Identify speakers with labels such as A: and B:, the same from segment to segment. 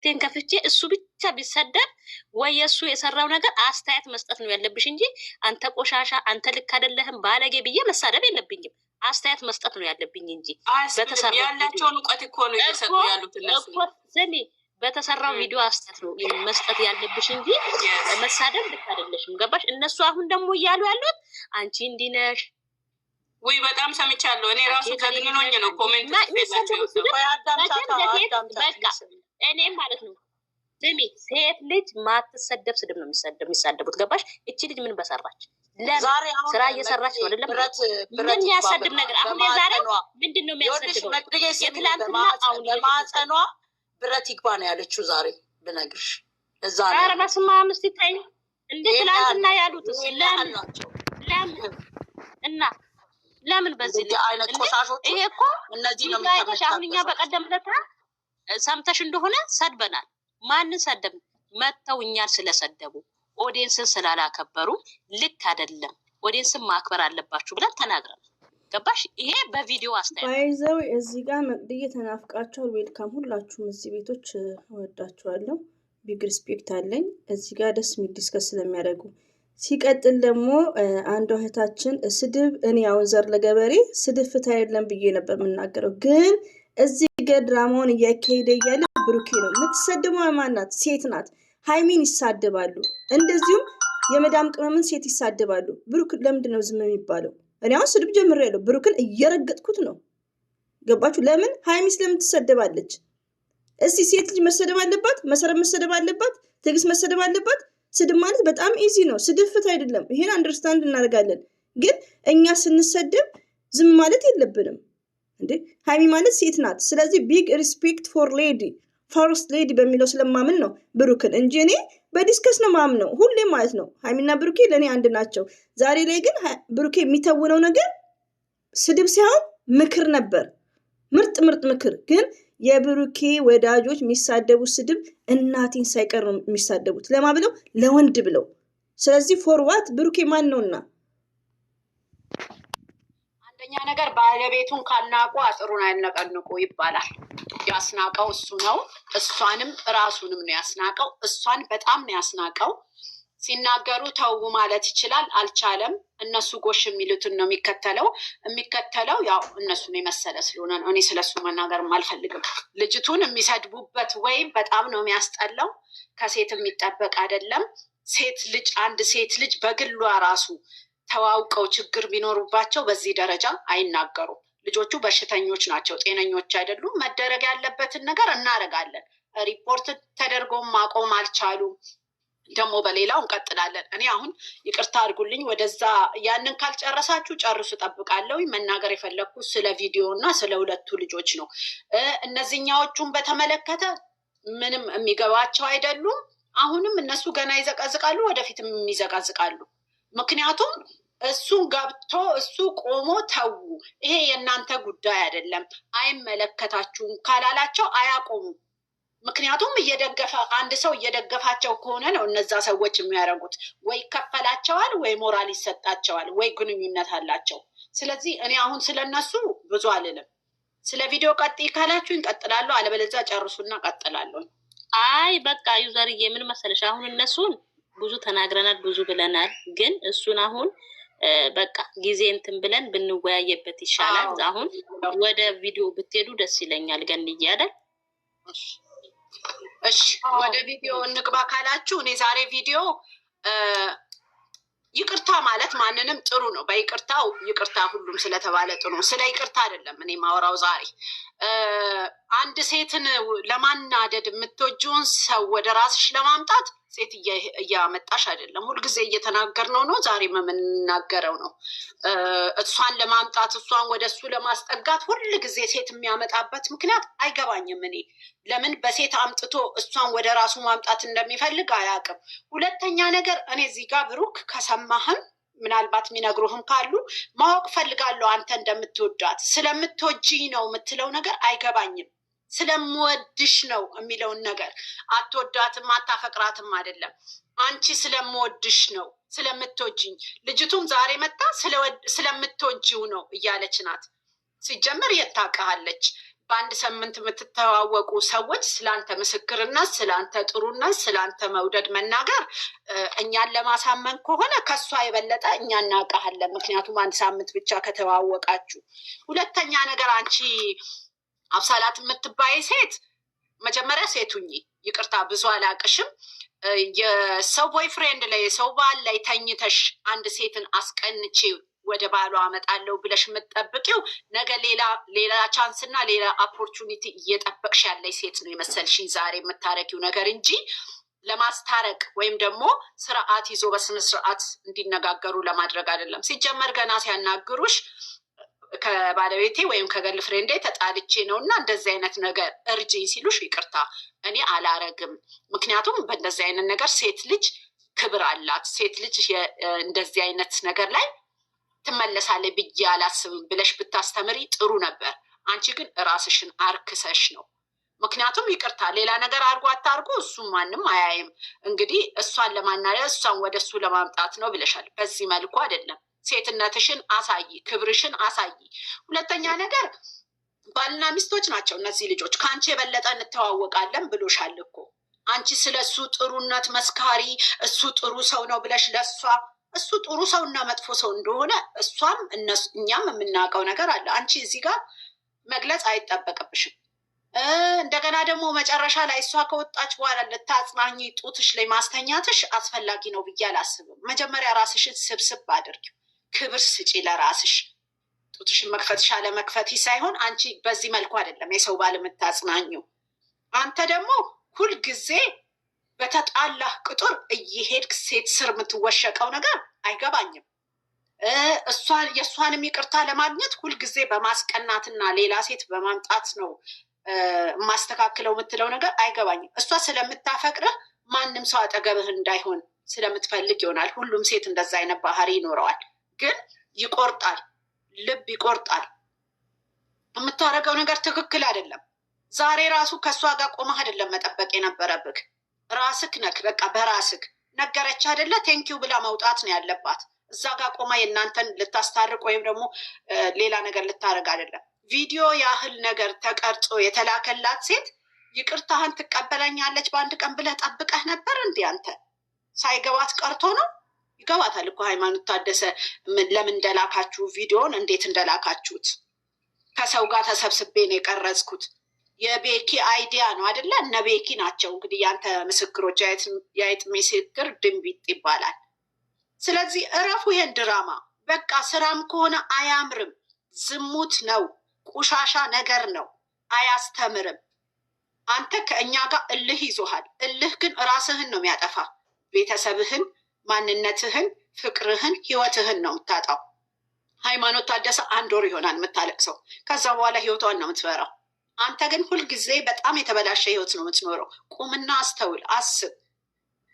A: ቲክቴን ከፍቼ እሱ ብቻ ቢሰደብ ወይ እሱ የሰራው ነገር አስተያየት መስጠት ነው ያለብሽ እንጂ አንተ ቆሻሻ፣ አንተ ልክ አይደለህም፣ ባለጌ ብዬ መሳደብ የለብኝም። አስተያየት መስጠት ነው ያለብኝ እንጂ
B: በተሰራው ያላቸውን እውቀት እኮ ነው እየሰጡ ያሉት እነሱ።
A: በተሰራው ቪዲዮ አስተያየት ነው መስጠት ያለብሽ እንጂ መሳደብ ልክ አይደለሽም። ገባሽ? እነሱ አሁን ደግሞ እያሉ ያሉት አንቺ እንዲህ ነሽ።
B: ወይ በጣም ሰምቻለሁ እኔ ራሱ ከግንኖኝ ነው ኮሜንት
A: በቃ እኔም ማለት ነው። ስሚ ሴት ልጅ ማትሰደብ ስድብ ነው የሚሳደቡት። ገባሽ? እቺ ልጅ ምን በሰራች? ስራ እየሰራች ነው አይደለም? ምን የሚያሳድብ ነገር አሁን የዛሬ ምንድን ነው የሚያሳድበው? የትላንትና አሁን
C: ለማጸኗ ብረት ይግባ ነው ያለችው ዛሬ ብነግርሽ። እዛ ነው
A: ኧረ በስመ አብ እስኪ ተይኝ። እንደ ትላንትና ያሉትስ ለምን እና ለምን በዚህ
C: አይነት ቆሻሾች
A: ይሄ እኮ
C: እነዚህ ነው
A: የሚታየው። አሁን እኛ በቀደም ዕለት ሰምተሽ እንደሆነ ሰድበናል። ማንን ሰደብ? መተው እኛን ስለሰደቡ ኦዲየንስን ስላላከበሩ ልክ አይደለም፣ ኦዲየንስን ማክበር አለባችሁ ብለን ተናግረናል። ገባሽ? ይሄ በቪዲዮ አስተያየት
D: ባይዘው እዚህ ጋር መቅድዬ ተናፍቃቸዋል። ዌልካም ሁላችሁም እዚህ ቤቶች እወዳችኋለሁ። ቢግ ሪስፔክት አለኝ። እዚህ ጋር ደስ የሚል ዲስከስ ስለሚያደርጉ ሲቀጥል ደግሞ አንዷ እህታችን ስድብ እኔ አሁን ዘር ለገበሬ ስድብ ፍትህ አይደለም ብዬ ነበር የምናገረው፣ ግን እዚህ ጋር ድራማውን እያካሄደ እያለ ብሩኬ ነው የምትሰድበው። ማናት? ሴት ናት። ሃይሚን ይሳደባሉ፣ እንደዚሁም የመዳም ቅመምን ሴት ይሳደባሉ። ብሩክ ለምንድን ነው ዝም የሚባለው? እኔ አሁን ስድብ ጀምሬያለሁ፣ ብሩክን እየረገጥኩት ነው። ገባችሁ? ለምን ሃይሚ ስለምን ትሰደባለች? እስቲ ሴት ልጅ መሰደብ አለባት? መሰረት መሰደብ አለባት? ትዕግስት መሰደብ አለባት? ስድብ ማለት በጣም ኢዚ ነው። ስድብ ፍትህ አይደለም። ይሄን አንደርስታንድ እናደርጋለን። ግን እኛ ስንሰድብ ዝም ማለት የለብንም እንዴ። ሃይሚ ማለት ሴት ናት። ስለዚህ ቢግ ሪስፔክት ፎር ሌዲ ፈርስት ሌዲ በሚለው ስለማምን ነው ብሩክን እንጂ እኔ በዲስከስ ነው ማምነው ሁሌ ማለት ነው። ሃይሚና ብሩኬ ለእኔ አንድ ናቸው። ዛሬ ላይ ግን ብሩኬ የሚተውነው ነገር ስድብ ሳይሆን ምክር ነበር። ምርጥ ምክር። ግን የብሩኬ ወዳጆች የሚሳደቡት ስድብ እናቴን ሳይቀር ነው የሚሳደቡት። ለማ ብለው? ለወንድ ብለው። ስለዚህ ፎርዋት ብሩኬ ማን ነውና?
C: አንደኛ ነገር ባለቤቱን ካናቁ አጥሩን አይነቀንቁ ይባላል። ያስናቀው እሱ ነው። እሷንም ራሱንም ነው ያስናቀው። እሷን በጣም ነው ያስናቀው። ሲናገሩ ተው ማለት ይችላል፣ አልቻለም። እነሱ ጎሽ የሚሉትን ነው የሚከተለው ያው እነሱን የመሰለ ስለሆነ ነው። እኔ ስለሱ መናገርም አልፈልግም። ልጅቱን የሚሰድቡበት ወይም በጣም ነው የሚያስጠላው። ከሴት የሚጠበቅ አይደለም። አንድ ሴት ልጅ በግሏ ራሱ ተዋውቀው ችግር ቢኖሩባቸው በዚህ ደረጃ አይናገሩም። ልጆቹ በሽተኞች ናቸው፣ ጤነኞች አይደሉም። መደረግ ያለበትን ነገር እናደርጋለን። ሪፖርት ተደርጎም ማቆም አልቻሉም። ደግሞ በሌላው እንቀጥላለን። እኔ አሁን ይቅርታ አድርጉልኝ፣ ወደዛ ያንን ካልጨረሳችሁ ጨርሱ፣ ጠብቃለሁ። መናገር የፈለግኩት ስለ ቪዲዮ እና ስለ ሁለቱ ልጆች ነው። እነዚህኛዎቹን በተመለከተ ምንም የሚገባቸው አይደሉም። አሁንም እነሱ ገና ይዘቀዝቃሉ፣ ወደፊትም ይዘቀዝቃሉ። ምክንያቱም እሱን ገብቶ እሱ ቆሞ ተዉ፣ ይሄ የእናንተ ጉዳይ አይደለም፣ አይመለከታችሁም ካላላቸው አያቆሙም። ምክንያቱም አንድ ሰው እየደገፋቸው ከሆነ ነው እነዛ ሰዎች የሚያደርጉት። ወይ ይከፈላቸዋል፣ ወይ ሞራል ይሰጣቸዋል፣ ወይ ግንኙነት አላቸው። ስለዚህ እኔ አሁን ስለነሱ ብዙ አልልም። ስለ ቪዲዮ ቀጥይ ካላችሁ እንቀጥላለሁ፣ አለበለዚያ ጨርሱና ቀጥላለሁ።
A: አይ በቃ ዩዘርዬ ምን መሰለሽ፣ አሁን እነሱን ብዙ ተናግረናል፣ ብዙ ብለናል። ግን እሱን አሁን በቃ ጊዜ እንትን ብለን ብንወያየበት ይሻላል። አሁን ወደ ቪዲዮ ብትሄዱ ደስ ይለኛል። ገንዬ አይደል?
C: እሺ ወደ ቪዲዮ እንግባ ካላችሁ፣ እኔ ዛሬ ቪዲዮ ይቅርታ ማለት ማንንም ጥሩ ነው። በይቅርታው ይቅርታ ሁሉም ስለተባለ ጥሩ ነው። ስለ ይቅርታ አይደለም እኔ ማወራው ዛሬ። አንድ ሴትን ለማናደድ የምትወጂውን ሰው ወደ ራስሽ ለማምጣት ሴት እያመጣሽ አይደለም። ሁልጊዜ እየተናገርነው ነው፣ ዛሬም የምንናገረው ነው። እሷን ለማምጣት እሷን ወደ እሱ ለማስጠጋት ሁልጊዜ ሴት የሚያመጣበት ምክንያት አይገባኝም። እኔ ለምን በሴት አምጥቶ እሷን ወደ ራሱ ማምጣት እንደሚፈልግ አያውቅም። ሁለተኛ ነገር እኔ እዚህ ጋር ብሩክ ከሰማህም ምናልባት የሚነግሩህም ካሉ ማወቅ ፈልጋለሁ። አንተ እንደምትወዳት ስለምትወጂ ነው የምትለው ነገር አይገባኝም። ስለምወድሽ ነው የሚለውን ነገር አትወዳትም አታፈቅራትም አይደለም። አንቺ ስለምወድሽ ነው ስለምትወጂኝ። ልጅቱም ዛሬ መጣ ስለምትወጂው ነው እያለች ናት። ሲጀመር የታውቃለች በአንድ ሳምንት የምትተዋወቁ ሰዎች ስላንተ ምስክርነት፣ ስላንተ ጥሩነት፣ ስላንተ መውደድ መናገር እኛን ለማሳመን ከሆነ ከሷ የበለጠ እኛ እናውቃለን። ምክንያቱም አንድ ሳምንት ብቻ ከተዋወቃችሁ። ሁለተኛ ነገር አንቺ አብሳላት የምትባይ ሴት መጀመሪያ ሴቱኝ ይቅርታ ብዙ አላቅሽም። የሰው ቦይፍሬንድ ላይ የሰው ባል ላይ ተኝተሽ አንድ ሴትን አስቀንቼ ወደ ባሏ አመጣለሁ ብለሽ የምትጠብቂው ነገ ሌላ ቻንስ እና ሌላ ኦፖርቹኒቲ እየጠበቅሽ ያለች ሴት ነው የመሰልሽኝ ዛሬ የምታረጊው ነገር እንጂ ለማስታረቅ ወይም ደግሞ ስርዓት ይዞ በስነ ስርዓት እንዲነጋገሩ ለማድረግ አይደለም። ሲጀመር ገና ሲያናግሩሽ ከባለቤቴ ወይም ከገል ፍሬንዴ ተጣልቼ ነው እና እንደዚህ አይነት ነገር እርጅኝ ሲሉሽ ይቅርታ እኔ አላረግም። ምክንያቱም በእንደዚህ አይነት ነገር ሴት ልጅ ክብር አላት። ሴት ልጅ እንደዚህ አይነት ነገር ላይ ትመለሳለች ብዬ አላስብም ብለሽ ብታስተምሪ ጥሩ ነበር። አንቺ ግን ራስሽን አርክሰሽ ነው። ምክንያቱም ይቅርታ ሌላ ነገር አርጎ አታርጎ እሱም ማንም አያይም። እንግዲህ እሷን ለማናሪያ እሷን ወደ እሱ ለማምጣት ነው ብለሻል። በዚህ መልኩ አይደለም። ሴትነትሽን አሳይ፣ ክብርሽን አሳይ። ሁለተኛ ነገር ባልና ሚስቶች ናቸው እነዚህ ልጆች። ከአንቺ የበለጠ እንተዋወቃለን ብሎሻል እኮ። አንቺ ስለ እሱ ጥሩነት መስካሪ፣ እሱ ጥሩ ሰው ነው ብለሽ ለእሷ እሱ ጥሩ ሰው እና መጥፎ ሰው እንደሆነ እሷም እኛም የምናውቀው ነገር አለ። አንቺ እዚህ ጋር መግለጽ አይጠበቅብሽም። እንደገና ደግሞ መጨረሻ ላይ እሷ ከወጣች በኋላ ልታጽናኝ ጡትሽ ላይ ማስተኛትሽ አስፈላጊ ነው ብዬ አላስብም። መጀመሪያ ራስሽን ስብስብ አድርጊው፣ ክብር ስጪ ለራስሽ። ጡትሽን መክፈትሽ አለመክፈት ሳይሆን አንቺ በዚህ መልኩ አይደለም የሰው ባል የምታጽናኙ። አንተ ደግሞ ሁልጊዜ በተጣላህ ቁጥር እየሄድክ ሴት ስር የምትወሸቀው ነገር አይገባኝም። የእሷንም ይቅርታ ለማግኘት ሁልጊዜ በማስቀናትና ሌላ ሴት በማምጣት ነው ማስተካክለው የምትለው ነገር አይገባኝም። እሷ ስለምታፈቅርህ ማንም ሰው አጠገብህ እንዳይሆን ስለምትፈልግ ይሆናል። ሁሉም ሴት እንደዛ አይነት ባህሪ ይኖረዋል። ግን ይቆርጣል፣ ልብ ይቆርጣል። የምታደርገው ነገር ትክክል አይደለም። ዛሬ ራሱ ከእሷ ጋር ቆመህ አይደለም መጠበቅ የነበረብህ። ራስክ ነክ በቃ በራስክ ነገረች አይደለ ቴንኪው ብላ መውጣት ነው ያለባት። እዛ ጋር ቆማ የእናንተን ልታስታርቅ ወይም ደግሞ ሌላ ነገር ልታደርግ አይደለም። ቪዲዮ ያህል ነገር ተቀርጾ የተላከላት ሴት ይቅርታህን ትቀበለኛለች በአንድ ቀን ብለህ ጠብቀህ ነበር እንዲ? አንተ ሳይገባት ቀርቶ ነው? ይገባታል እኮ ሃይማኖት ታደሰ ለምን እንደላካችሁ ቪዲዮን እንዴት እንደላካችሁት። ከሰው ጋር ተሰብስቤ ነው የቀረጽኩት። የቤኪ አይዲያ ነው አይደለ? እነ ቤኪ ናቸው እንግዲህ ያንተ ምስክሮች። የአይጥ ምስክር ድንቢጥ ይባላል። ስለዚህ እረፉ ይሄን ድራማ። በቃ ስራም ከሆነ አያምርም፣ ዝሙት ነው፣ ቁሻሻ ነገር ነው፣ አያስተምርም። አንተ ከእኛ ጋር እልህ ይዞሃል። እልህ ግን ራስህን ነው የሚያጠፋ። ቤተሰብህን፣ ማንነትህን፣ ፍቅርህን፣ ህይወትህን ነው የምታጣው። ሃይማኖት ታደሰ 1 ወር ይሆናል የምታለቅሰው። ከዛ በኋላ ህይወቷን ነው የምትበራው። አንተ ግን ሁልጊዜ በጣም የተበላሸ ህይወት ነው የምትኖረው። ቁምና አስተውል፣ አስብ።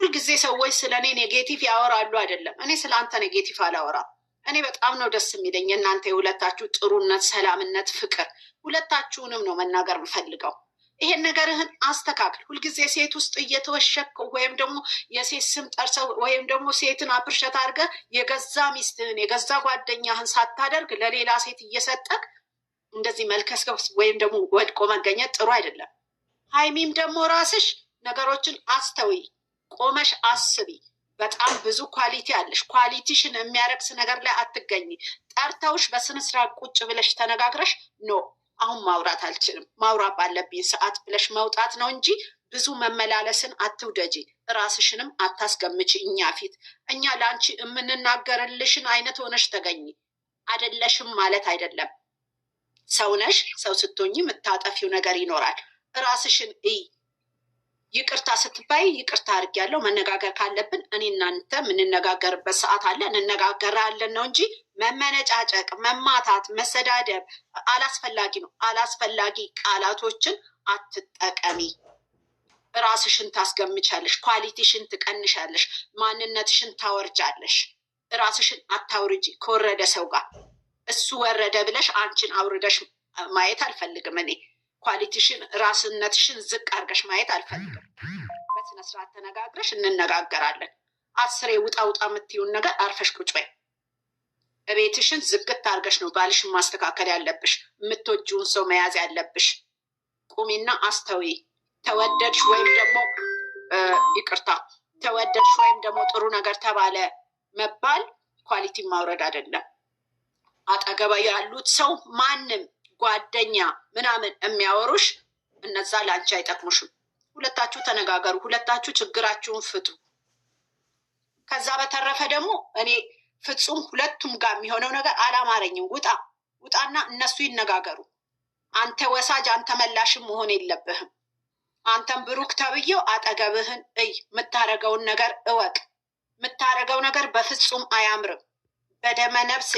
C: ሁልጊዜ ሰዎች ስለ እኔ ኔጌቲቭ ያወራሉ አይደለም። እኔ ስለ አንተ ኔጌቲቭ አላወራም። እኔ በጣም ነው ደስ የሚለኝ የእናንተ የሁለታችሁ ጥሩነት፣ ሰላምነት፣ ፍቅር። ሁለታችሁንም ነው መናገር የምፈልገው። ይሄን ነገርህን አስተካክል። ሁልጊዜ ሴት ውስጥ እየተወሸክ ወይም ደግሞ የሴት ስም ጠርሰው ወይም ደግሞ ሴትን አፕርሸት አድርገህ የገዛ ሚስትህን የገዛ ጓደኛህን ሳታደርግ ለሌላ ሴት እየሰጠክ እንደዚህ መልከስከስ ወይም ደግሞ ወድቆ መገኘት ጥሩ አይደለም። ሀይሚም ደግሞ ራስሽ ነገሮችን አስተውይ፣ ቆመሽ አስቢ። በጣም ብዙ ኳሊቲ አለሽ። ኳሊቲሽን የሚያረክስ ነገር ላይ አትገኝ። ጠርተውሽ በስነስርዓት ቁጭ ብለሽ ተነጋግረሽ ኖ አሁን ማውራት አልችልም፣ ማውራት ባለብኝ ሰዓት ብለሽ መውጣት ነው እንጂ ብዙ መመላለስን አትውደጂ። ራስሽንም አታስገምች እኛ ፊት። እኛ ለአንቺ የምንናገርልሽን አይነት ሆነሽ ተገኝ። አይደለሽም ማለት አይደለም። ሰው ነሽ። ሰው ስትሆኝ የምታጠፊው ነገር ይኖራል። ራስሽን እይ። ይቅርታ ስትባይ ይቅርታ አድርጊያለሁ፣ መነጋገር ካለብን እኔ እናንተ የምንነጋገርበት ሰዓት አለ፣ እንነጋገራለን ነው እንጂ መመነጫጨቅ፣ መማታት፣ መሰዳደብ አላስፈላጊ ነው። አላስፈላጊ ቃላቶችን አትጠቀሚ። ራስሽን ታስገምቻለሽ፣ ኳሊቲሽን ትቀንሻለሽ፣ ማንነትሽን ታወርጃለሽ። ራስሽን አታውርጂ ከወረደ ሰው ጋር። እሱ ወረደ ብለሽ አንቺን አውርደሽ ማየት አልፈልግም። እኔ ኳሊቲሽን ራስነትሽን ዝቅ አድርገሽ ማየት አልፈልግም። በስነስርዓት ተነጋግረሽ እንነጋገራለን። 10 ውጣ ውጣ የምትይውን ነገር አርፈሽ ቁጭ በይ። እቤትሽን ዝግት አድርገሽ ነው ባልሽን ማስተካከል ያለብሽ። የምትወጂውን ሰው መያዝ ያለብሽ። ቁሚና አስተዊ። ተወደድሽ ወይም ደግሞ ይቅርታ ተወደድሽ ወይም ደግሞ ጥሩ ነገር ተባለ መባል ኳሊቲ ማውረድ አይደለም። አጠገባ ያሉት ሰው ማንም ጓደኛ ምናምን የሚያወሩሽ እነዛ ለአንቺ አይጠቅሙሽም። ሁለታችሁ ተነጋገሩ፣ ሁለታችሁ ችግራችሁን ፍቱ። ከዛ በተረፈ ደግሞ እኔ ፍጹም ሁለቱም ጋር የሚሆነው ነገር አላማረኝም። ውጣና እነሱ ይነጋገሩ። አንተ ወሳጅ አንተ መላሽም መሆን የለብህም። አንተም ብሩክ ተብዬው አጠገብህን እይ፣ የምታረገውን ነገር እወቅ። የምታረገው ነገር በፍጹም አያምርም። በደመ ነፍስ